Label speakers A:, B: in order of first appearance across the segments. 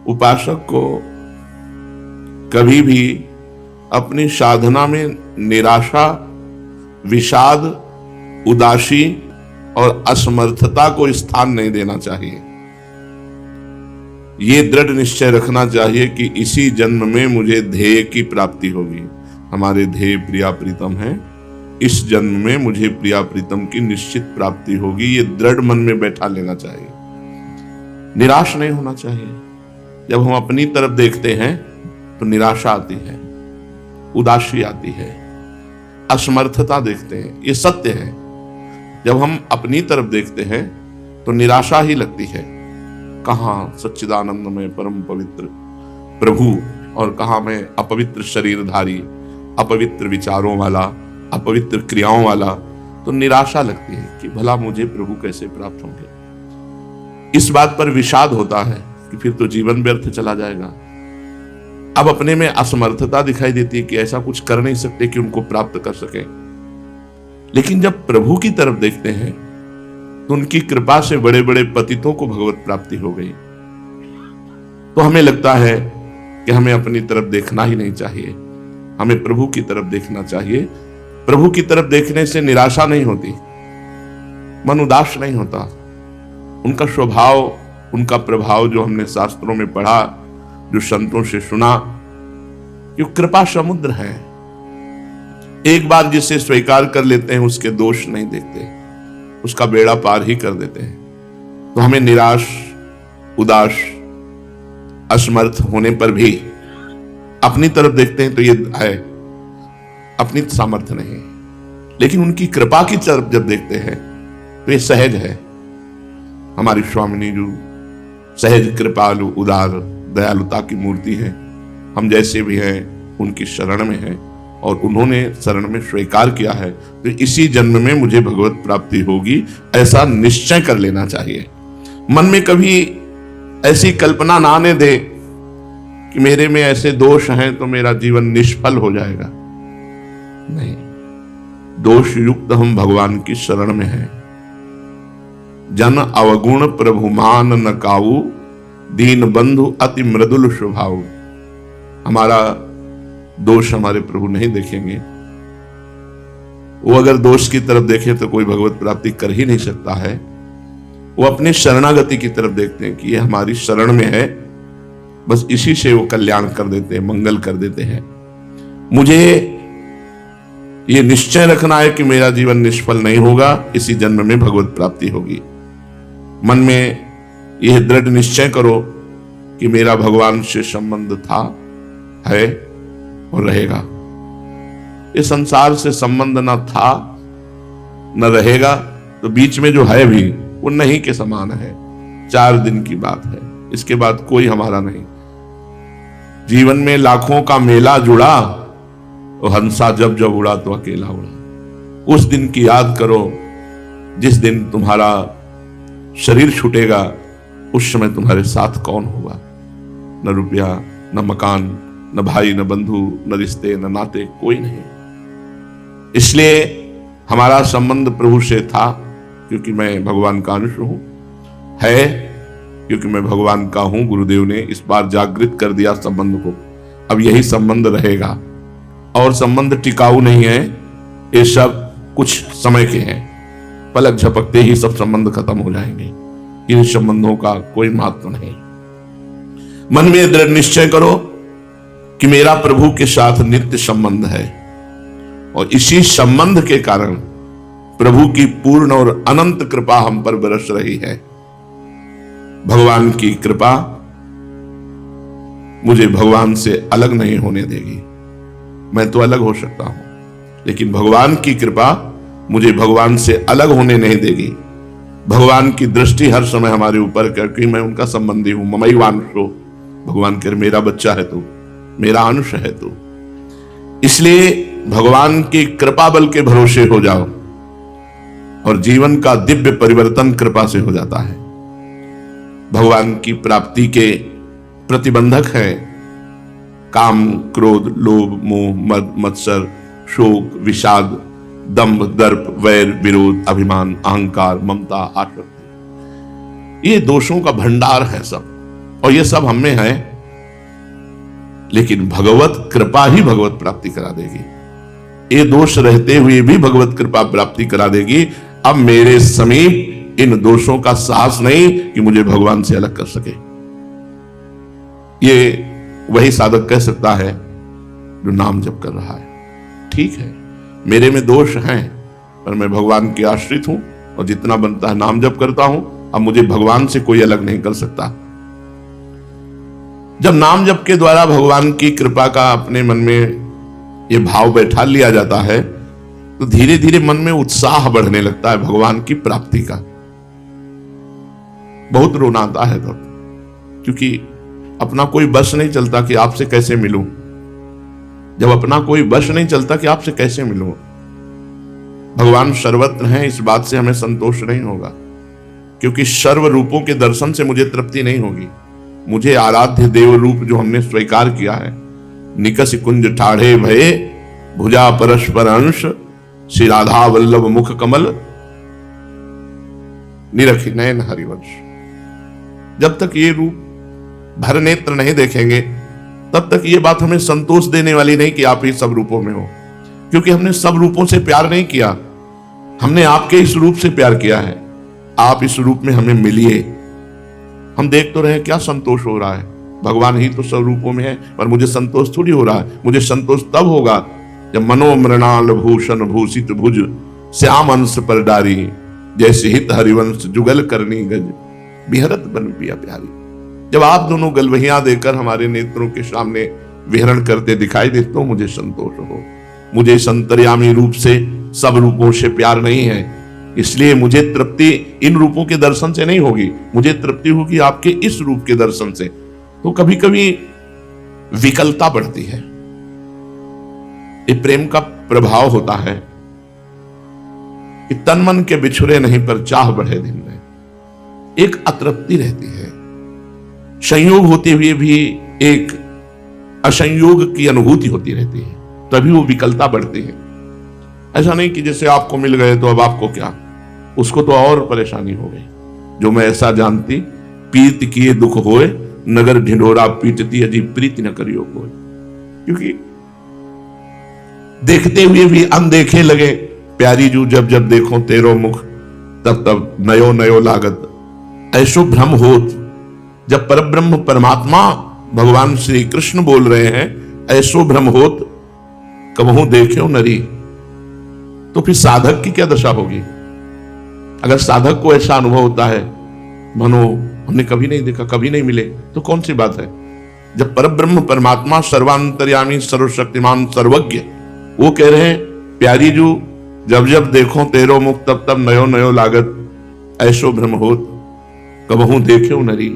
A: उपासक को कभी भी अपनी साधना में निराशा, विषाद, उदासी और असमर्थता को स्थान नहीं देना चाहिए। ये दृढ़ निश्चय रखना चाहिए कि इसी जन्म में मुझे ध्येय की प्राप्ति होगी। हमारे ध्येय प्रिया प्रीतम है, इस जन्म में मुझे प्रिया प्रीतम की निश्चित प्राप्ति होगी। ये दृढ़ मन में बैठा लेना चाहिए, निराश नहीं होना चाहिए। जब हम अपनी तरफ देखते हैं तो निराशा आती है, उदासी आती है, असमर्थता देखते हैं, ये सत्य है। जब हम अपनी तरफ देखते हैं तो निराशा ही लगती है। कहाँ सच्चिदानंद में परम पवित्र प्रभु और कहाँ मैं अपवित्र शरीरधारी, अपवित्र विचारों वाला, अपवित्र क्रियाओं वाला, तो निराशा लगती है कि भला मुझे प्रभु कैसे प्राप्त होंगे। इस बात पर विषाद होता है कि फिर तो जीवन व्यर्थ चला जाएगा। अब अपने में असमर्थता दिखाई देती है कि ऐसा कुछ कर नहीं सकते कि उनको प्राप्त कर सके। लेकिन जब प्रभु की तरफ देखते हैं तो उनकी कृपा से बड़े बड़े पतितों को भगवत प्राप्ति हो गई। तो हमें लगता है कि हमें अपनी तरफ देखना ही नहीं चाहिए, हमें प्रभु की तरफ देखना चाहिए। प्रभु की तरफ देखने से निराशा नहीं होती, मन उदास नहीं होता। उनका स्वभाव, उनका प्रभाव जो हमने शास्त्रों में पढ़ा, जो संतों से सुना, जो कृपा समुद्र है। एक बार जिसे स्वीकार कर लेते हैं उसके दोष नहीं देखते, उसका बेड़ा पार ही कर देते हैं। तो हमें निराश, उदास, असमर्थ होने पर भी अपनी तरफ देखते हैं तो ये है अपनी सामर्थ्य नहीं, लेकिन उनकी कृपा की तरफ जब देखते हैं तो ये सहज है। हमारी स्वामिनी जो सहज, कृपालु, उदार, दयालुता की मूर्ति है। हम जैसे भी हैं उनकी शरण में हैं और उन्होंने शरण में स्वीकार किया है तो इसी जन्म में मुझे भगवत प्राप्ति होगी, ऐसा निश्चय कर लेना चाहिए। मन में कभी ऐसी कल्पना ना आने दे कि मेरे में ऐसे दोष हैं तो मेरा जीवन निष्फल हो जाएगा। नहीं, दोष युक्त हम भगवान की शरण में हैं। जन अवगुण प्रभु मान न काऊ, दीन बंधु अति मृदुल स्वभाव। हमारा दोष हमारे प्रभु नहीं देखेंगे। वो अगर दोष की तरफ देखे तो कोई भगवत प्राप्ति कर ही नहीं सकता है। वो अपनी शरणागति की तरफ देखते हैं कि ये हमारी शरण में है, बस इसी से वो कल्याण कर देते हैं, मंगल कर देते हैं। मुझे ये निश्चय रखना है कि मेरा जीवन निष्फल नहीं होगा, इसी जन्म में भगवत प्राप्ति होगी। मन में यह दृढ़ निश्चय करो कि मेरा भगवान से संबंध था, है और रहेगा। इस संसार से संबंध न था न रहेगा तो बीच में जो है भी वो नहीं के समान है। 4 दिन की बात है, इसके बाद कोई हमारा नहीं। जीवन में लाखों का मेला जुड़ा, और हंसा जब जब उड़ा तो अकेला उड़ा। उस दिन की याद करो जिस दिन तुम्हारा शरीर छूटेगा, उस समय तुम्हारे साथ कौन होगा? न रुपया, न मकान, न भाई, न बंधु, न रिश्ते, न नाते, कोई नहीं। इसलिए हमारा संबंध प्रभु से था क्योंकि मैं भगवान का अंश हूं, है क्योंकि मैं भगवान का हूं। गुरुदेव ने इस बार जागृत कर दिया संबंध को। अब यही संबंध रहेगा और संबंध टिकाऊ नहीं है, ये सब कुछ समय के हैं। पलक झपकते ही सब संबंध खत्म हो जाएंगे। इन संबंधों का कोई महत्व नहीं। मन में दृढ़ निश्चय करो कि मेरा प्रभु के साथ नित्य संबंध है और इसी संबंध के कारण प्रभु की पूर्ण और अनंत कृपा हम पर बरस रही है। भगवान की कृपा मुझे भगवान से अलग नहीं होने देगी। मैं तो अलग हो सकता हूं, लेकिन भगवान की कृपा मुझे भगवान से अलग होने नहीं देगी। भगवान की दृष्टि हर समय हमारे ऊपर, क्योंकि मैं उनका संबंधी हूं। ममैवांशो, भगवान कह मेरा बच्चा है तू, मेरा अंश है तू। इसलिए भगवान की कृपा बल के भरोसे हो जाओ और जीवन का दिव्य परिवर्तन कृपा से हो जाता है। भगवान की प्राप्ति के प्रतिबंधक है काम, क्रोध, लोभ, मोह, मद, मत्सर, शोक, विषाद, दंभ, दर्प, वैर, विरोध, अभिमान, अहंकार, ममता, आसक्ति। ये दोषों का भंडार है सब। और ये सब हम में है, लेकिन भगवत कृपा ही भगवत प्राप्ति करा देगी। ये दोष रहते हुए भी भगवत कृपा प्राप्ति करा देगी। अब मेरे समीप इन दोषों का साहस नहीं कि मुझे भगवान से अलग कर सके। ये वही साधक कह सकता है जो नाम जप कर रहा है, ठीक है मेरे में दोष हैं, पर मैं भगवान के आश्रित हूं और जितना बनता है नाम जप करता हूं। अब मुझे भगवान से कोई अलग नहीं कर सकता। जब नाम जप के द्वारा भगवान की कृपा का अपने मन में ये भाव बैठा लिया जाता है, तो धीरे धीरे मन में उत्साह बढ़ने लगता है भगवान की प्राप्ति का। बहुत रोना आता है तब, क्योंकि अपना कोई बस नहीं चलता कि आपसे कैसे मिलूं। जब अपना कोई बस नहीं चलता कि आपसे कैसे मिलूं, भगवान सर्वत्र हैं, इस बात से हमें संतोष नहीं होगा, क्योंकि सर्व रूपों के दर्शन से मुझे तृप्ति नहीं होगी। मुझे आराध्य देव रूप जो हमने स्वीकार किया है, निकस कुंज ठाढ़े भये भुजा परस्पर अंश श्री राधा वल्लभ मुख कमल निरखी नयन हरिवंश। जब तक ये रूप भर नेत्र नहीं देखेंगे, तब तक ये बात हमें संतोष देने वाली नहीं कि आप ही सब रूपों में हो, क्योंकि हमने सब रूपों से प्यार नहीं किया, हमने आपके इस रूप से प्यार किया है। आप इस रूप में हमें मिलिए। हम देख तो रहे क्या संतोष हो रहा है, भगवान ही तो सब रूपों में है, पर मुझे संतोष थोड़ी हो रहा है। मुझे संतोष तब होगा जब मनोमृणाल भूषण भूषित भुज श्याम अंश पर डारी जैसे हित हरिवंश जुगल करनी गज बिहरत बन पिया प्यारी। जब आप दोनों गलवहियां देकर हमारे नेत्रों के सामने विहरण करते दिखाई देते हो, मुझे संतोष हो। मुझे इस अंतर्यामी रूप से सब रूपों से प्यार नहीं है, इसलिए मुझे तृप्ति इन रूपों के दर्शन से नहीं होगी, मुझे तृप्ति होगी आपके इस रूप के दर्शन से। तो कभी कभी विकलता बढ़ती है, ये प्रेम का प्रभाव होता है कि तन मन के बिछुरे नहीं पर चाह बढ़े दिन में। एक अतृप्ति रहती है, संयोग होते हुए भी एक असंयोग की अनुभूति होती रहती है, तभी वो विकलता बढ़ती है। ऐसा नहीं कि जैसे आपको मिल गए तो अब आपको क्या, उसको तो और परेशानी हो गई। जो मैं ऐसा जानती पीत किए दुख होए नगर ढिंढोरा पीटती अजीब प्रीति न करियो कोई। क्योंकि देखते हुए भी अनदेखे लगे प्यारी जू जब जब देखो तेरो मुख तब तब नयो नयो लागत ऐसो भ्रम होत। जब परब्रह्म परमात्मा भगवान श्री कृष्ण बोल रहे हैं ऐसो भ्रम होत कबहू देखे नरी, तो फिर साधक की क्या दशा होगी। अगर साधक को ऐसा अनुभव होता है मानो हमने कभी नहीं देखा, कभी नहीं मिले, तो कौन सी बात है। जब परब्रह्म परमात्मा सर्वांतर्यामी सर्वशक्तिमान सर्वज्ञ वो कह रहे हैं प्यारी जू जब जब देखो तेरो मुख तब तब नयो नयो लागत ऐसो भ्रम होत कबहू देखे नरी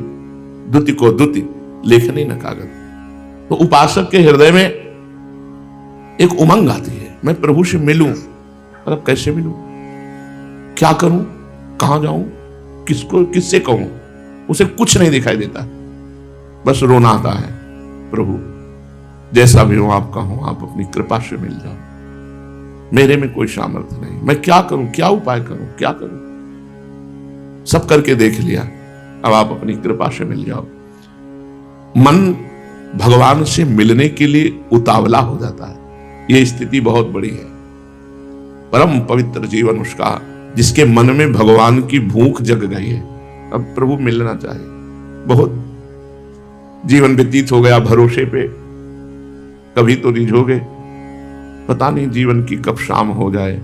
A: दुति को दुति लेखनी न कागज। तो उपासक के हृदय में एक उमंग आती है, मैं प्रभु से मिलूं, पर अब कैसे मिलूं, क्या करूं, कहां जाऊं, किसको किससे कहूं। उसे कुछ नहीं दिखाई देता, बस रोना आता है। प्रभु जैसा भी हो आपका हो, आप अपनी कृपा से मिल जाओ, मेरे में कोई सामर्थ्य नहीं, मैं क्या करूं, क्या उपाय करूं, क्या करूं, सब करके देख लिया, अब आप अपनी कृपा से मिल जाओ। मन भगवान से मिलने के लिए उतावला हो जाता है, यह स्थिति बहुत बड़ी है। परम पवित्र जीवन उसका जिसके मन में भगवान की भूख जग गई है, अब प्रभु मिलना चाहिए। बहुत जीवन व्यतीत हो गया भरोसे पे, कभी तो रिझोगे, पता नहीं जीवन की कब शाम हो जाए।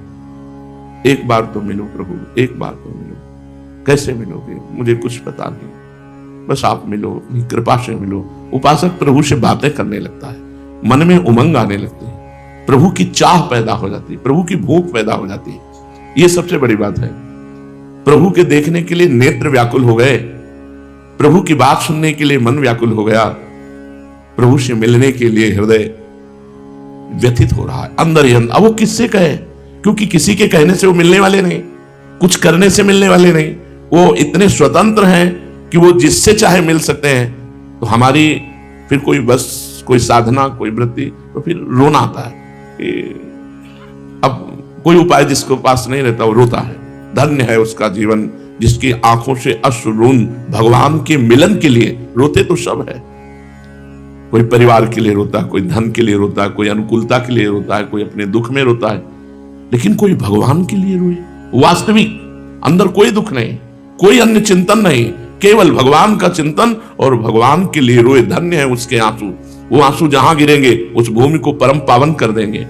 A: एक बार तो मिलो प्रभु, एक बार तो मिलो। कैसे मिलोगे मुझे कुछ पता नहीं, बस आप मिलो, अपनी कृपा से मिलो। उपासक प्रभु से बातें करने लगता है, मन में उमंग आने लगती है, प्रभु की चाह पैदा हो जाती है, प्रभु की भूख पैदा हो जाती है। ये सबसे बड़ी बात है। प्रभु के देखने के लिए नेत्र व्याकुल हो गए, प्रभु की बात सुनने के लिए मन व्याकुल हो गया, प्रभु से मिलने के लिए हृदय व्यथित हो रहा है अंदर ही अंदर। अब वो किससे कहे, क्योंकि किसी के कहने से वो मिलने वाले नहीं, कुछ करने से मिलने वाले नहीं, वो इतने स्वतंत्र हैं कि वो जिससे चाहे मिल सकते हैं। तो हमारी फिर कोई बस कोई साधना कोई वृत्ति, तो फिर रोना आता है कि अब कोई उपाय जिसको पास नहीं रहता वो रोता है। धन्य है उसका जीवन जिसकी आंखों से अश्रुन भगवान के मिलन के लिए, रोते तो सब है, कोई परिवार के लिए रोता है, कोई धन के लिए रोता है, कोई अनुकूलता के लिए रोता है, कोई अपने दुख में रोता है, लेकिन कोई भगवान के लिए रोए, वास्तविक, अंदर कोई दुख नहीं, कोई अन्य चिंतन नहीं, केवल भगवान का चिंतन और भगवान के लिए रोए, धन्य है उसके आंसू। वो आंसू जहां गिरेंगे उस भूमि को परम पावन कर देंगे।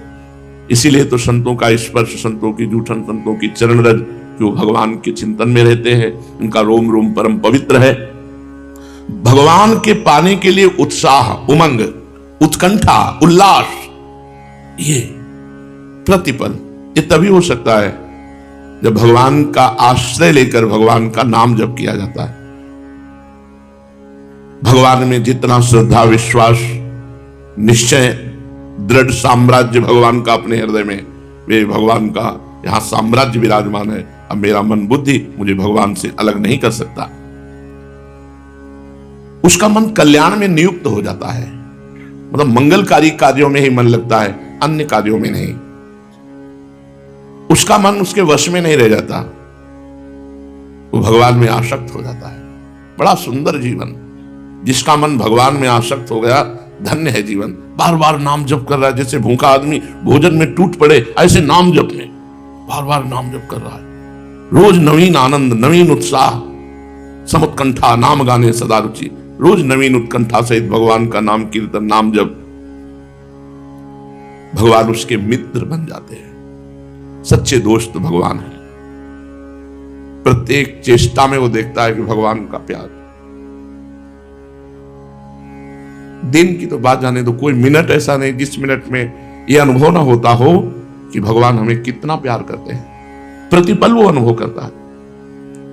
A: इसीलिए तो संतों का स्पर्श, संतों की जूठन, संतों की चरण रज, जो भगवान के चिंतन में रहते हैं, उनका रोम रोम परम पवित्र है। भगवान के पाने के लिए उत्साह, उमंग, उत्कंठा, उल्लास, ये प्रतिपल, ये तभी हो सकता है जब भगवान का आश्रय लेकर भगवान का नाम जप किया जाता है। भगवान में जितना श्रद्धा, विश्वास, निश्चय, दृढ़ साम्राज्य भगवान का अपने हृदय में, वे भगवान का यहां साम्राज्य विराजमान है। अब मेरा मन बुद्धि मुझे भगवान से अलग नहीं कर सकता। उसका मन कल्याण में नियुक्त हो जाता है, मतलब मंगलकारी कार्यों में ही मन लगता है, अन्य कार्यों में नहीं। उसका मन उसके वश में नहीं रह जाता, वो भगवान में आसक्त हो जाता है। बड़ा सुंदर जीवन, जिसका मन भगवान में आसक्त हो गया, धन्य है जीवन। बार बार नाम जप कर रहा है, जैसे भूखा आदमी भोजन में टूट पड़े, ऐसे नाम जप में बार बार नाम जप कर रहा है। रोज नवीन आनंद, नवीन उत्साह, समुत्कंठा नाम गाने सदा रुचि, रोज नवीन उत्कंठा सहित भगवान का नाम कीर्तन, नाम जप। भगवान उसके मित्र बन जाते हैं, सच्चे दोस्त भगवान है। प्रत्येक चेष्टा में वो देखता है कि भगवान का प्यार। दिन की तो बात जाने दो, कोई मिनट ऐसा नहीं जिस मिनट में ये अनुभव ना होता हो कि भगवान हमें कितना प्यार करते हैं। प्रतिपल वो अनुभव करता है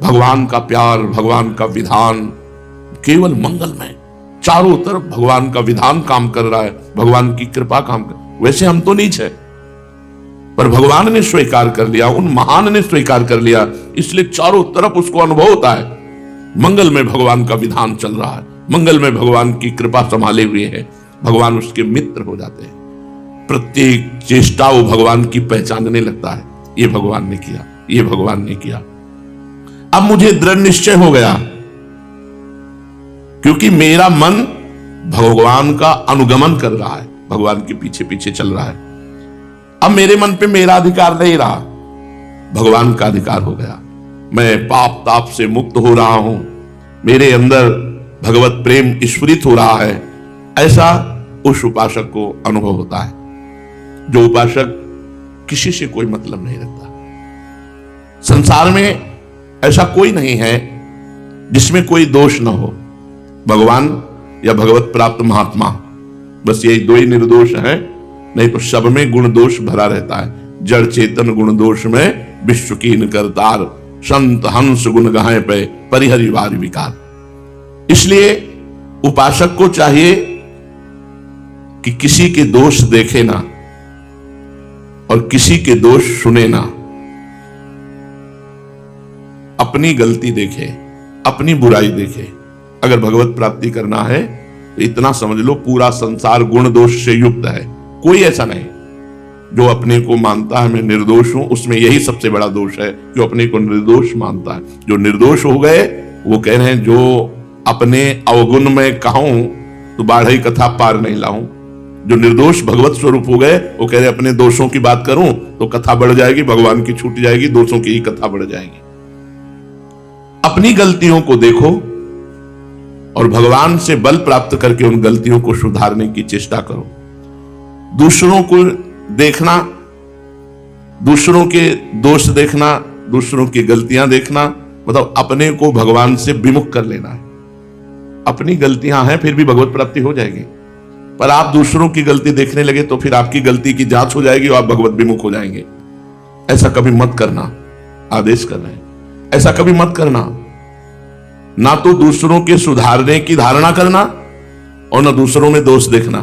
A: भगवान का प्यार, भगवान का विधान केवल मंगलमय, चारों तरफ भगवान का विधान काम कर रहा है, भगवान की कृपा काम कर। वैसे हम तो नीच है, पर भगवान ने स्वीकार कर लिया, उन महान ने स्वीकार कर लिया, इसलिए चारों तरफ उसको अनुभव होता है मंगल में भगवान का विधान चल रहा है, मंगल में भगवान की कृपा संभाले हुए है। भगवान उसके मित्र हो जाते हैं। प्रत्येक चेष्टा वो भगवान की पहचानने लगता है, ये भगवान ने किया, ये भगवान ने किया। अब मुझे दृढ़ निश्चय हो गया, क्योंकि मेरा मन भगवान का अनुगमन कर रहा है, भगवान के पीछे पीछे चल रहा है। अब मेरे मन पे मेरा अधिकार नहीं रहा, भगवान का अधिकार हो गया। मैं पाप ताप से मुक्त हो रहा हूं, मेरे अंदर भगवत प्रेम स्फुरित हो रहा है। ऐसा उस उपासक को अनुभव होता है, जो उपासक किसी से कोई मतलब नहीं रखता। संसार में ऐसा कोई नहीं है जिसमें कोई दोष ना हो, भगवान या भगवत प्राप्त महात्मा, बस यही दो ही निर्दोष है, नहीं तो सब में गुण दोष भरा रहता है। जड़ चेतन गुण दोष में विश्व कीन करतार, संत हंस गुण गाहे पे परिहरि वारि विकार। इसलिए उपासक को चाहिए कि किसी के दोष देखे ना और किसी के दोष सुने ना, अपनी गलती देखे, अपनी बुराई देखे। अगर भगवत प्राप्ति करना है तो इतना समझ लो, पूरा संसार गुण दोष से युक्त है। कोई ऐसा नहीं जो अपने को मानता है मैं निर्दोष हूं, उसमें यही सबसे बड़ा दोष है, जो अपने को निर्दोष मानता है। जो निर्दोष हो गए वो कह रहे हैं, जो अपने अवगुण में कहूं तो बाढ़ई कथा पार नहीं लाऊं। जो निर्दोष भगवत स्वरूप हो गए वो कह रहे अपने दोषों की बात करूं तो कथा बढ़ जाएगी, भगवान की छूट जाएगी, दोषों की ही कथा बढ़ जाएगी। अपनी गलतियों को देखो और भगवान से बल प्राप्त करके उन गलतियों को सुधारने की चेष्टा करो। दूसरों को देखना, दूसरों के दोष देखना, दूसरों की गलतियां देखना, मतलब अपने को भगवान से विमुख कर लेना है। अपनी गलतियां हैं फिर भी भगवत प्राप्ति हो जाएगी, पर आप दूसरों की गलती देखने लगे तो फिर आपकी गलती की जांच हो जाएगी और आप भगवत विमुख हो जाएंगे। ऐसा कभी मत करना, आदेश कर रहे हैं, ऐसा कभी मत करना। ना तो दूसरों के सुधारने की धारणा करना और ना दूसरों में दोष देखना।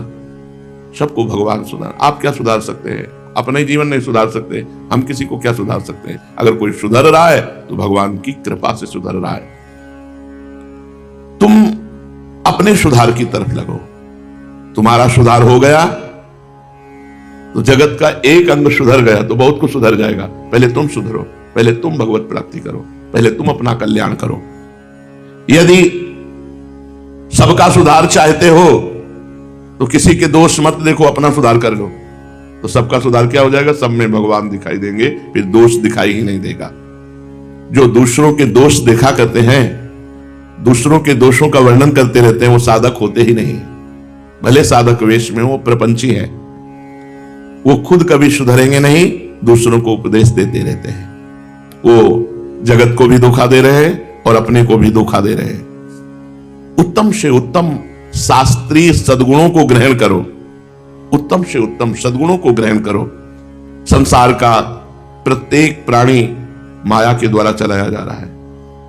A: सबको भगवान सुधार। आप क्या सुधार सकते हैं? अपने जीवन नहीं सुधार सकते, हम किसी को क्या सुधार सकते हैं? अगर कोई सुधर रहा है तो भगवान की कृपा से सुधर रहा है। तुम अपने सुधार की तरफ लगो। तुम्हारा सुधार हो गया तो जगत का एक अंग सुधर गया तो बहुत कुछ सुधर जाएगा। पहले तुम सुधरो। पहले तुम भगवत प्राप्ति करो, पहले तुम अपना कल्याण करो। यदि सबका सुधार चाहते हो तो किसी के दोष मत देखो, अपना सुधार कर लो, तो सबका सुधार क्या हो जाएगा? सब में भगवान दिखाई देंगे, फिर दोष दिखाई ही नहीं देगा। जो दूसरों के दोष देखा करते हैं, दूसरों के दोषों का वर्णन करते रहते हैं, वो साधक होते ही नहीं। भले साधक वेश में वो प्रपंची है, वो खुद कभी सुधरेंगे नहीं, दूसरों को उपदेश देते रहते हैं। वो जगत को भी धोखा दे रहे हैं और अपने को भी धोखा दे रहे हैं। उत्तम से उत्तम शास्त्रीय सद्गुणों को ग्रहण करो, उत्तम से उत्तम सद्गुणों को ग्रहण करो। संसार का प्रत्येक प्राणी माया के द्वारा चलाया जा रहा है।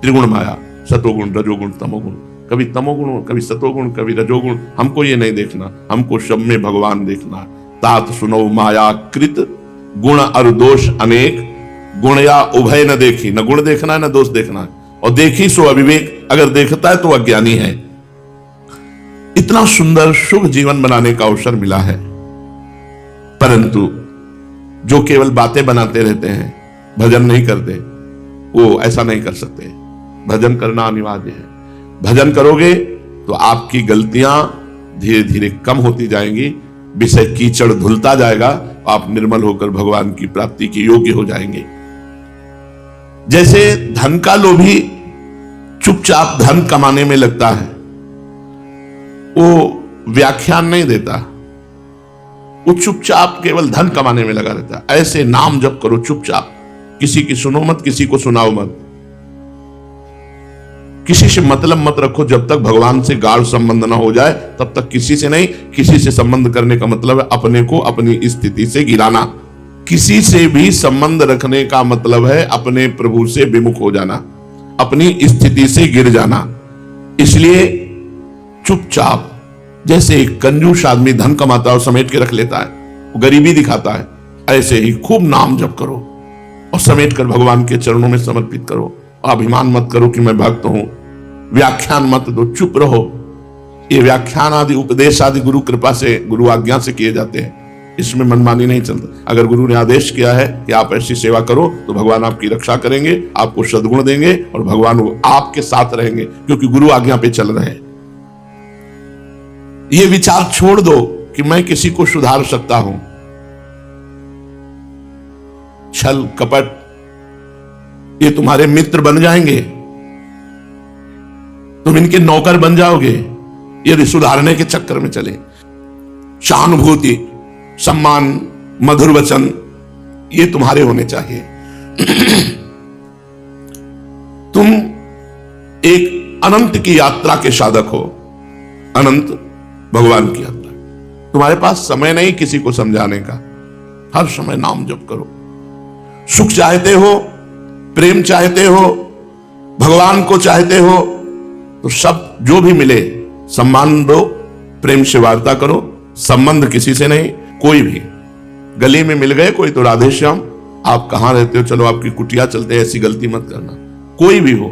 A: त्रिगुण माया, सतोगुण, रजोगुण, तमोगुण, कभी तमोगुण, कभी सतोगुण, कभी रजोगुण। हमको ये नहीं देखना, हमको सब में भगवान देखना। तात सुनो माया कृत गुण और दोष अनेक, गुण या उभय न देखी। न गुण देखना है न दोष देखना है, और देखी सो अविवेक। अगर देखता है तो अज्ञानी है। इतना सुंदर शुभ जीवन बनाने का अवसर मिला है, परंतु जो केवल बातें बनाते रहते हैं, भजन नहीं करते, वो ऐसा नहीं कर सकते। भजन करना अनिवार्य है। भजन करोगे तो आपकी गलतियां धीरे धीरे कम होती जाएंगी, विषय कीचड़ धुलता जाएगा, आप निर्मल होकर भगवान की प्राप्ति के योग्य हो जाएंगे। जैसे धन का लोभी चुपचाप धन कमाने में लगता है, वो व्याख्यान नहीं देता, वो चुपचाप केवल धन कमाने में लगा रहता है। ऐसे नाम जप करो चुपचाप, किसी की सुनो मत, किसी को सुनाओ मत, किसी से मतलब मत रखो। जब तक भगवान से गाढ़ संबंध ना हो जाए तब तक किसी से नहीं। किसी से संबंध करने का मतलब है अपने को अपनी स्थिति से गिराना। किसी से भी संबंध रखने का मतलब है अपने प्रभु से विमुख हो जाना, अपनी स्थिति से गिर जाना। इसलिए चुपचाप, जैसे एक कंजूस आदमी धन कमाता है और समेट के रख लेता है, वो गरीबी दिखाता है, ऐसे ही खूब नाम जप करो और समेट कर भगवान के चरणों में समर्पित करो। अभिमान मत करो कि मैं भक्त हूं, व्याख्यान मत दो, चुप रहो। ये व्याख्यान आदि उपदेश आदि गुरु कृपा से, गुरु आज्ञा से किए जाते हैं, इसमें मनमानी नहीं चलता। अगर गुरु ने आदेश किया है कि आप ऐसी सेवा करो तो भगवान आपकी रक्षा करेंगे, आपको सद्गुण देंगे और भगवान आपके साथ रहेंगे, क्योंकि गुरु आज्ञा पे चल रहे हैं। ये विचार छोड़ दो कि मैं किसी को सुधार सकता हूं। छल कपट ये तुम्हारे मित्र बन जाएंगे, तुम इनके नौकर बन जाओगे यदि सुधारने के चक्कर में चले। सहानुभूति, सम्मान, मधुर वचन ये तुम्हारे होने चाहिए। तुम एक अनंत की यात्रा के साधक हो, अनंत भगवान की यात्रा। तुम्हारे पास समय नहीं किसी को समझाने का, हर समय नाम जप करो। सुख चाहते हो, प्रेम चाहते हो, भगवान को चाहते हो, तो सब जो भी मिले सम्मान दो, प्रेम से वार्ता करो। संबंध किसी से नहीं, कोई भी। गली में मिल गए कोई तो राधे श्याम, आप कहां रहते हो, चलो आपकी कुटिया चलते हैं, ऐसी गलती मत करना। कोई भी हो,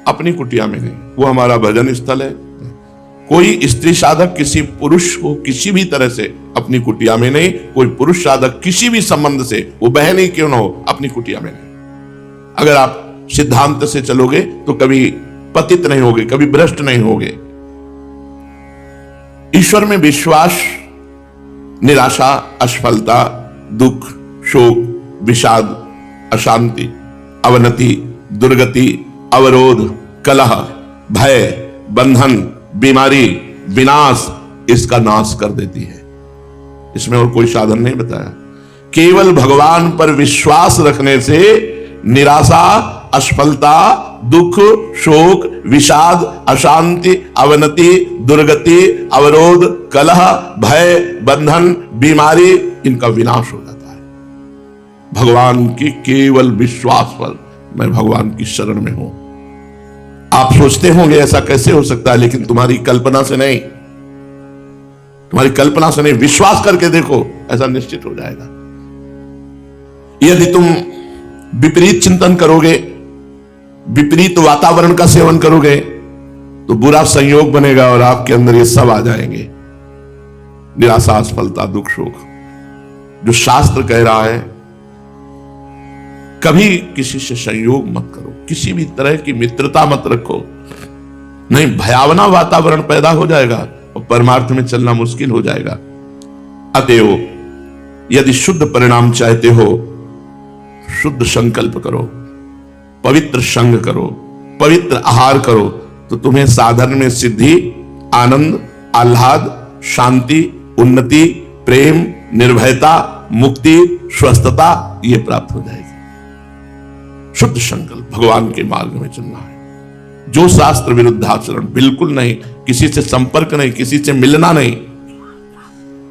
A: अपनी कुटिया में नहीं, वो हमारा भजन स्थल है। कोई स्त्री साधक किसी पुरुष को किसी भी तरह से अपनी कुटिया में नहीं, कोई पुरुष साधक किसी भी संबंध से, वो बहन ही क्यों ना हो, अपनी कुटिया में नहीं। अगर आप सिद्धांत से चलोगे तो कभी पतित नहीं होगे, कभी भ्रष्ट नहीं होगे। ईश्वर में विश्वास निराशा, असफलता, दुख, शोक, विषाद, अशांति, अवनति, दुर्गति, अवरोध, कलह, भय, बंधन, बीमारी, विनाश, इसका नाश कर देती है। इसमें और कोई साधन नहीं बताया। केवल भगवान पर विश्वास रखने से निराशा, असफलता, दुख, शोक, विषाद, अशांति, अवनति, दुर्गति, अवरोध, कलह, भय, बंधन, बीमारी, इनका विनाश हो जाता है। भगवान के केवल विश्वास पर मैं भगवान की शरण में हूं। आप सोचते होंगे ऐसा कैसे हो सकता है, लेकिन तुम्हारी कल्पना से नहीं, तुम्हारी कल्पना से नहीं, विश्वास करके देखो, ऐसा निश्चित हो जाएगा। यदि तुम विपरीत चिंतन करोगे, विपरीत वातावरण का सेवन करोगे, तो बुरा संयोग बनेगा और आपके अंदर ये सब आ जाएंगे। निराशा, असफलता, दुख, शोक। जो शास्त्र कह रहा है कभी किसी से संयोग मत करो, किसी भी तरह की मित्रता मत रखो, नहीं भयावना वातावरण पैदा हो जाएगा और परमार्थ में चलना मुश्किल हो जाएगा। अतएव यदि शुद्ध परिणाम चाहते हो, शुद्ध संकल्प करो, पवित्र संग करो, पवित्र आहार करो, तो तुम्हें साधन में सिद्धि, आनंद, आह्लाद, शांति, उन्नति, प्रेम, निर्भयता, मुक्ति, स्वस्थता ये प्राप्त हो जाएगी। शुद्ध संकल्प, भगवान के मार्ग में चलना है। जो शास्त्र विरुद्ध आचरण बिल्कुल नहीं, किसी से संपर्क नहीं, किसी से मिलना नहीं।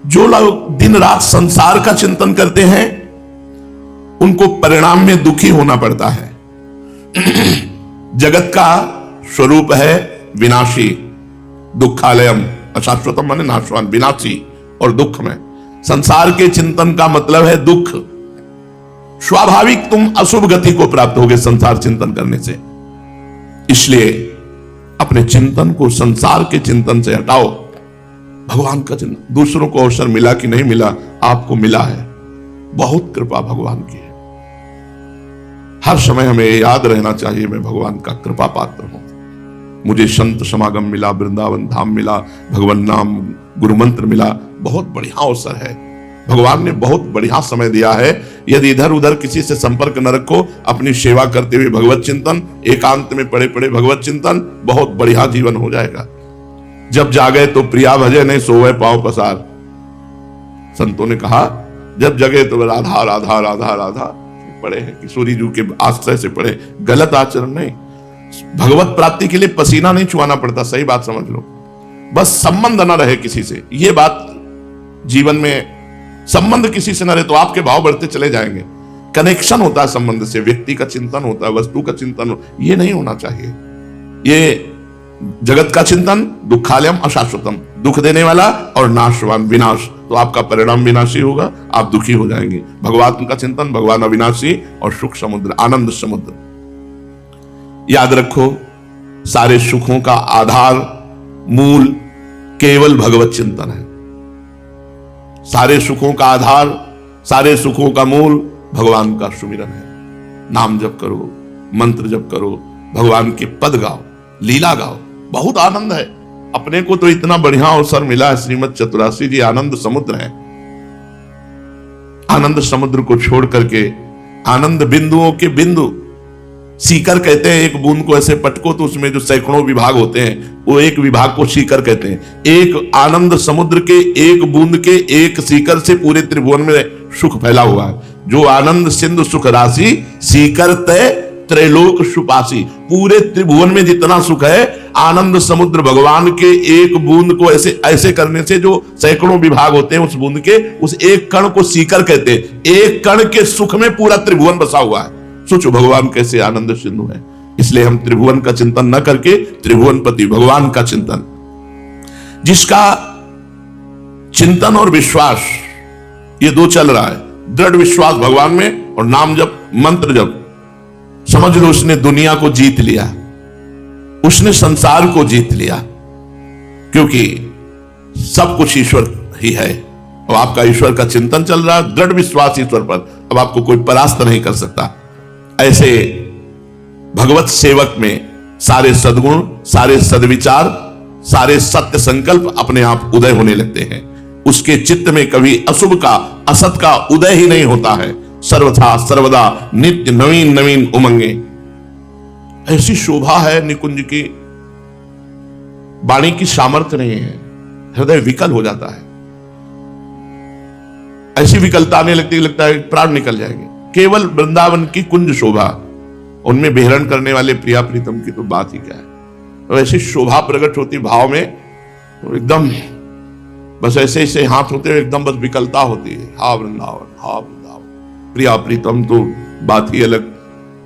A: जो लोग दिन रात संसार का चिंतन करते हैं उनको परिणाम में दुखी होना पड़ता है। जगत का स्वरूप है विनाशी, दुखालयम, अशाश्वतम माने नाशवान, विनाशी और दुख में। संसार के चिंतन का मतलब है दुख। स्वाभाविक तुम अशुभ गति को प्राप्त होगे संसार चिंतन करने से। इसलिए अपने चिंतन को संसार के चिंतन से हटाओ, भगवान का चिंतन। दूसरों को अवसर मिला कि नहीं मिला, आपको मिला है, बहुत कृपा भगवान की है। हर समय हमें याद रहना चाहिए मैं भगवान का कृपा पात्र हूं। मुझे संत समागम मिला, वृंदावन धाम मिला, भगवान नाम गुरु मंत्र मिला, बहुत बढ़िया अवसर है। भगवान ने बहुत बढ़िया समय दिया है। यदि इधर उधर किसी से संपर्क न रखो, अपनी सेवा करते हुए भगवत चिंतन, एकांत में पड़े पड़े भगवत चिंतन, बहुत बढ़िया जीवन हो जाएगा। जब जागे तो प्रिया भजे, नहीं सोवे पांव पसार। संतों ने कहा जब जगे तो राधा राधा राधा राधा पढ़े हैं, किशोरी जी के आश्रय से पढ़े। गलत आचरण नहीं, भगवत प्राप्ति के लिए पसीना नहीं चुआना पड़ता, सही बात समझ लो। बस संबंध न रहे किसी से, ये बात जीवन में, संबंध किसी से न रहे तो आपके भाव बढ़ते चले जाएंगे। कनेक्शन होता है संबंध से, व्यक्ति का चिंतन होता है, वस्तु का चिंतन ये नहीं होना चाहिए। ये जगत का चिंतन दुखालयम अशाश्वतम, दुख देने वाला और नाशवान, विनाश, तो आपका परिणाम विनाशी होगा, आप दुखी हो जाएंगे। भगवान का चिंतन, भगवान अविनाशी और सुख समुद्र, आनंद समुद्र। याद रखो, सारे सुखों का आधार, मूल केवल भगवत चिंतन है। सारे सुखों का आधार, सारे सुखों का मूल भगवान का सुमिरन है। नाम जप करो, मंत्र जप करो, भगवान के पद गाओ, लीला गाओ, बहुत आनंद है। अपने को तो इतना बढ़िया अवसर मिला है, श्रीमद चतुरासी जी आनंद समुद्र है। आनंद समुद्र को छोड़ करके आनंद बिंदुओं के बिंदु, सीकर कहते हैं, एक बूंद को ऐसे पटको तो उसमें जो सैकड़ों विभाग होते हैं, वो एक विभाग को सीकर कहते हैं। एक आनंद समुद्र के एक बूंद के एक सीकर से पूरे त्रिभुवन में सुख फैला हुआ है। जो आनंद सिंधु सुख राशि, सीकर तय त्रैलोक सुपासी। पूरे त्रिभुवन में जितना सुख है, आनंद समुद्र भगवान के एक बूंद को ऐसे ऐसे करने से जो सैकड़ों विभाग होते हैं, उस बूंद के उस एक कण को सीकर कहते हैं। एक कण के सुख में पूरा त्रिभुवन बसा हुआ है। सोचो भगवान कैसे आनंद सिंधु है। इसलिए हम त्रिभुवन का चिंतन न करके त्रिभुवनपति भगवान का चिंतन, जिसका चिंतन और विश्वास ये दो चल रहा है, दृढ़ विश्वास भगवान में और नाम जप, मंत्र जप, समझ लो उसने दुनिया को जीत लिया, उसने संसार को जीत लिया। क्योंकि सब कुछ ईश्वर ही है और आपका ईश्वर का चिंतन चल रहा है, दृढ़ विश्वास ईश्वर पर, अब आपको कोई परास्त नहीं कर सकता। ऐसे भगवत सेवक में सारे सद्गुण, सारे सद्विचार, सारे सत्य संकल्प अपने आप उदय होने लगते हैं। उसके चित्त में कभी अशुभ का, असत का उदय ही नहीं होता है। सर्वथा सर्वदा नित्य नवीन नवीन उमंगे। ऐसी शोभा है निकुंज की, वाणी की सामर्थ्य नहीं है, हृदय विकल हो जाता है। ऐसी विकलता आने लगती, लगता है प्राण निकल जाएंगे। केवल वृंदावन की कुंज शोभा, उनमें विहरण करने वाले प्रिया प्रीतम की तो बात ही क्या है। तो ऐसी शोभा प्रकट होती भाव में, तो एकदम बस ऐसे ऐसे हाथ होते हुए एकदम बस विकलता होती है। हा वृंदावन, हा वृंदावन, प्रिया प्रीतम तो बात ही अलग।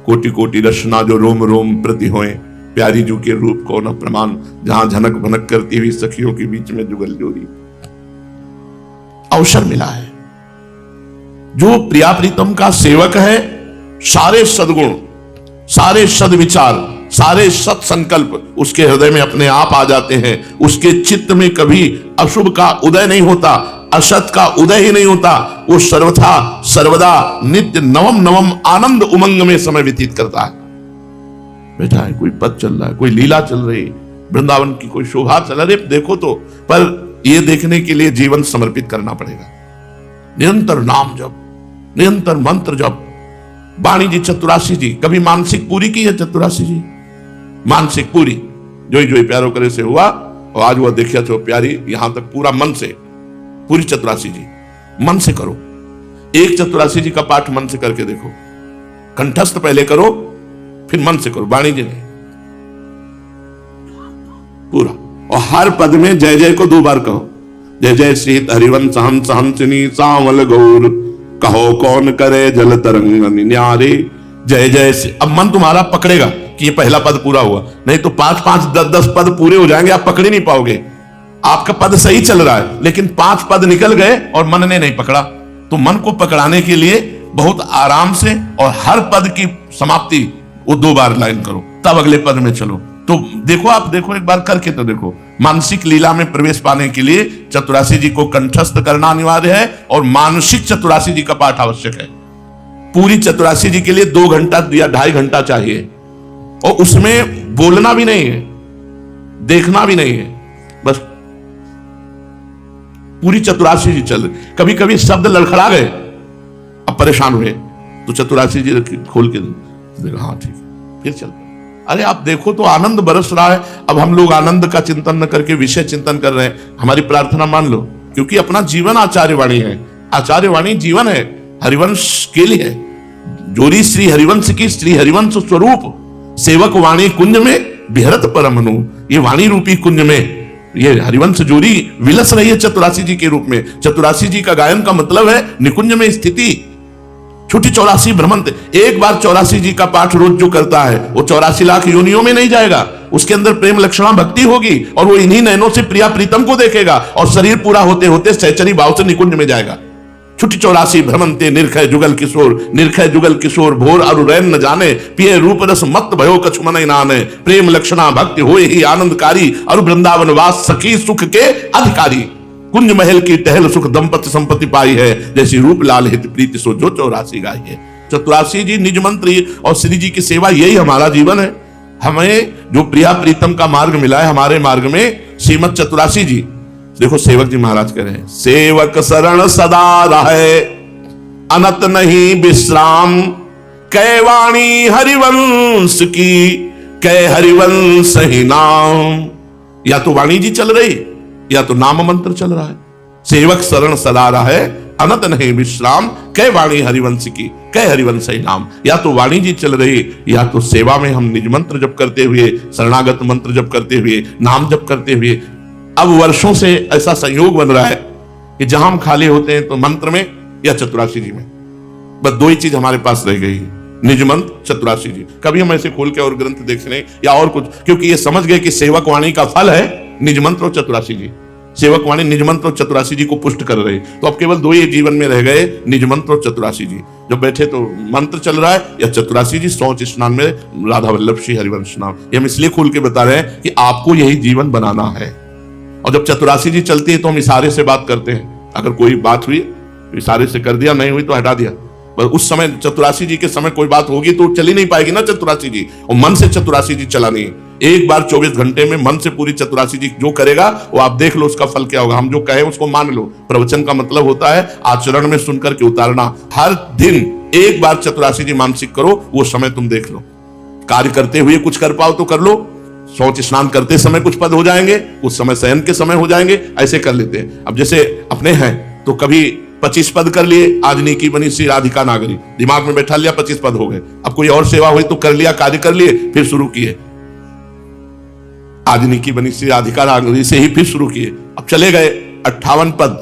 A: कोटि कोटि रचना जो रोम रोम प्रति होए, प्यारी जू के रूप को न प्रमाण, जहां झनक भनक करती हुई सखियों के बीच में जुगल जोड़ी। अवसर मिला है। जो प्रिया प्रीतम का सेवक है, सारे सद्गुण, सारे सद्विचार, सारे सत्संकल्प उसके हृदय में अपने आप आ जाते हैं। उसके चित्त में कभी अशुभ का उदय नहीं होता। असत का उदय ही नहीं होता, वो सर्वथा सर्वदा नित्य नवम नवम आनंद उमंग में समय व्यतीत करता है। बैठा है, कोई पद चल रहा है, कोई लीला चल रही, वृंदावन की कोई शोभा चल रही, देखो तो, पर ये देखने के लिए जीवन समर्पित करना पड़ेगा। निरंतर नाम जप, निरंतर मंत्र जप। वाणी जी चतुरासी जी कभी मानसिक पूरी की है? चतुरासी जी मानसिक पूरी जो प्यारो करे से हुआ, और आज वह देखिया तो प्यारी, यहां तक पूरा मन से, पूरी चतुरासी जी मन से करो। एक चतुरासी जी का पाठ मन से करके देखो, कंठस्थ पहले करो फिर मन से करो, वाणी जी नहीं, पूरा। और हर पद में जय जय को 2 बार कहो। जय जय श्री हरिवंश हंस हंसनी सांवल गौर, कहो कौन करे जल तरंग न्यारे। जय जय से, अब मन तुम्हारा पकड़ेगा कि ये पहला पद पूरा हुआ, नहीं तो 5-5 10-10 पद पूरे हो जाएंगे, आप पकड़ ही नहीं पाओगे। आपका पद सही चल रहा है लेकिन 5 पद निकल गए और मन ने नहीं पकड़ा। तो मन को पकड़ाने के लिए बहुत आराम से और हर पद की समाप्ति वो 2 बार लाइन करो, तब अगले पद में चलो। तो देखो, आप देखो, एक बार करके तो देखो। मानसिक लीला में प्रवेश पाने के लिए चतुरासी जी को कंठस्थ करना अनिवार्य है और मानसिक चतुरासी जी का पाठ आवश्यक है। पूरी चतुरासी जी के लिए 2 घंटा या 2.5 घंटा चाहिए, और उसमें बोलना भी नहीं है, देखना भी नहीं है, बस पूरी चतुरासी जी चल। कभी कभी शब्द लड़खड़ा गए, अब परेशान हुए, तो चतुरासी जी खोल के देखो, हाँ ठीक है, फिर चल। अरे आप देखो तो आनंद बरस रहा है। अब हम लोग आनंद का चिंतन न करके विषय चिंतन कर रहे हैं। हमारी प्रार्थना मान लो, क्योंकि अपना जीवन आचार्यवाणी है, आचार्यवाणी जीवन है, हरिवंश के लिए है। जोरी श्री हरिवंश की श्री हरिवंश स्वरूप, सेवक वाणी कुंज में बिहरत परमनु। ये वाणी रूपी कुंज में ये हरिवंश जोरी विलस रही है चतुरासी जी के रूप में। चतुरासी जी का गायन का मतलब है निकुंज में स्थिति। छुट्टी 84 भ्रमंत, एक बार 84 जी का पाठ रोज जो करता है वो 84 लाख योनियों में नहीं जाएगा। उसके अंदर प्रेम लक्षणा भक्ति होगी और वो इन्हीं नयनों से प्रिया प्रीतम को देखेगा और शरीर पूरा होते होते सहचरी भाव से निकुंज में जाएगा। छुट्टी 84 भ्रमंते निर्खय जुगल किशोर, निर्खय जुगल किशोर भोर अरु रैन न जाने, पिए रूप रस मत भयो कछु मन नाने, प्रेम लक्षणा भक्ति होए ही आनंदकारी और वृंदावन वास सखी सुख के अधिकारी। कुंज महल की टहल सुख दंपति संपत्ति पाई है, जैसी रूप लाल हित प्रीति सो जो 84 गाई है। चतुरासी जी निज मंत्र और श्री जी की सेवा, यही हमारा जीवन है। हमें जो प्रिया प्रीतम का मार्ग मिला है, हमारे मार्ग में श्रीमद चतुरासी जी। देखो सेवक जी महाराज कह रहे हैं, सेवक शरण सदा रहे अनत नहीं विश्राम, कै वाणी हरिवंश की कै हरिवंश ही नाम। या तो वाणी जी चल रही या तो नाम मंत्र चल रहा है। सेवक शरण सदा रहे अनत नहीं विश्राम, कै वाणी हरिवंश की कै हरिवंश ही नाम। या तो वाणी जी चल रही या तो सेवा में हम निज मंत्र जप करते हुए, शरणागत मंत्र जप करते हुए, नाम जप करते हुए। अब वर्षों से ऐसा संयोग बन रहा है कि जहां हम खाली होते हैं तो मंत्र में या चतुरासी जी में, बस 2 ही चीज हमारे पास रह गई है, निज मंत्र चतुरासी जी। कभी हम ऐसे खोल के और ग्रंथ देखने या और कुछ, क्योंकि ये समझ गए कि सेवक वाणी का फल है निज मंत्र और चतुरासी जी। सेवक वाणी निज मंत्र और चतुरासी जी को पुष्ट कर रहे, तो अब केवल 2 ही जीवन में रह गए, निज मंत्र और चतुरासी जी। जब बैठे तो मंत्र चल रहा है या चतुरासी जी, शौच स्नान में राधा वल्लभ श्री हरिवंश नाम। ये हम इसलिए खोल के बता रहे हैं कि आपको यही जीवन बनाना है। और जब चतुरासी जी चलती है तो हम इशारे से बात करते हैं। अगर कोई बात हुई इशारे से कर दिया, नहीं हुई तो हटा दिया। पर उस समय चतुरासी जी के समय कोई बात होगी तो चली नहीं पाएगी ना चतुरासी जी, और मन से चतुरासी जी चलानी है। एक बार 24 घंटे में मन से पूरी चतुरासी जी जो करेगा वो आप देख लो उसका फल क्या होगा। हम जो कहें उसको मान लो। प्रवचन का मतलब होता है आचरण में सुनकर के उतारना। हर दिन एक बार चतुरासी जी मानसिक करो, वो समय तुम देख लो। कार्य करते हुए कुछ कर पाओ तो कर लो, शौच स्नान करते समय कुछ पद हो जाएंगे, उस समय शयन के समय हो जाएंगे, ऐसे कर लेते हैं। अब जैसे अपने हैं तो कभी 25 पद कर लिए, आज नीकी बनी श्री राधिका नागरी, दिमाग में बैठा लिया 25 पद हो गए। अब कोई और सेवा हुई तो कर लिया, कार्य कर लिए, फिर शुरू किए, आज नीकी बनी श्री राधिका नागरी से ही फिर शुरू किए। अब चले गए 58 पद,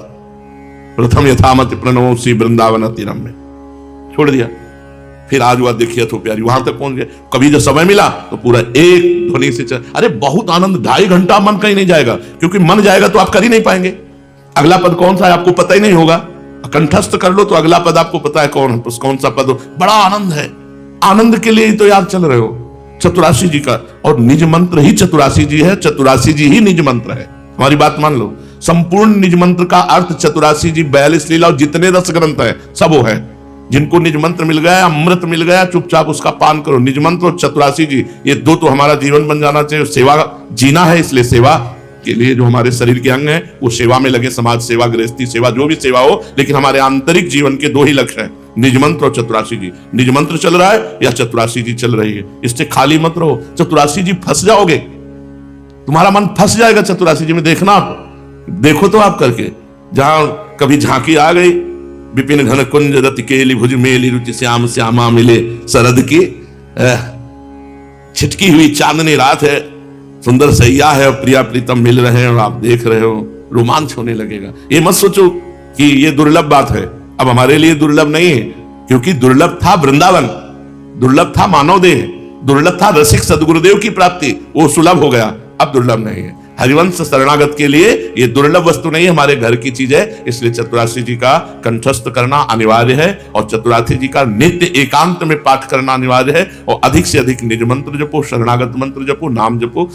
A: प्रथम यथामति प्रणव श्री वृंदावन तीरम में छोड़ दिया। फिर आज वह देखिए तो प्यारी, वहां तक पहुंच गए। कभी जब समय मिला तो पूरा एक ध्वनि से चल, अरे बहुत आनंद, 2.5 घंटा मन कहीं नहीं जाएगा, क्योंकि मन जाएगा तो आप कर ही नहीं पाएंगे। अगला पद कौन सा है आपको पता ही नहीं होगा। कंठस्थ कर लो तो अगला पद आपको पता है कौन सा पद हो। बड़ा आनंद है, आनंद के लिए ही तो याद चल रहे हो चतुरासी जी का। और निज मंत्र ही चतुरासी जी है, चतुरासी जी ही निज मंत्र है। हमारी बात मान लो। संपूर्ण निज मंत्र का अर्थ 84 जी 42 लीला और जितने रस ग्रंथ है सब वो है। जिनको निज मंत्र मिल गया, अमृत मिल गया, चुपचाप उसका पान करो। निज मंत्र और 84 जी, ये दो तो हमारा जीवन बन जाना चाहिए। सेवा जीना है, इसलिए सेवा के लिए जो हमारे शरीर के अंग हैं वो सेवा में लगे, समाज सेवा, गृहस्थी सेवा, जो भी सेवा हो, लेकिन हमारे आंतरिक जीवन के दो ही लक्ष्य हैं, निज मंत्र और 84 जी। निज मंत्र चल रहा है या 84 जी चल रही है, इससे खाली मत रहो। 84 जी फंस जाओगे, तुम्हारा मन फंस जाएगा 84 जी में। देखना आप, देखो तो आप करके, जहां कभी झांकी आ गई, विपिन घन कुंज रति केली भुज मेली रुचि श्याम श्यामा मिले शरद की, छिटकी हुई चांदनी रात है, सुंदर सैया है और प्रिया प्रीतम मिल रहे हैं और आप देख रहे हो, रोमांच होने लगेगा। ये मत सोचो कि ये दुर्लभ बात है, अब हमारे लिए दुर्लभ नहीं है, क्योंकि दुर्लभ था वृंदावन, दुर्लभ था मानव देह, दुर्लभ था रसिक सदगुरुदेव की प्राप्ति, वो सुलभ हो गया, अब दुर्लभ नहीं है। हरिवंश शरणागत के लिए ये दुर्लभ वस्तु नहीं, हमारे घर की चीज है, इसलिए 84 जी का कंठस्थ करना अनिवार्य है और 84 जी का नित्य एकांत में पाठ करना अनिवार्य है और अधिक से अधिक निज मंत्र जपो, शरणागत मंत्र जपो, नाम जपो।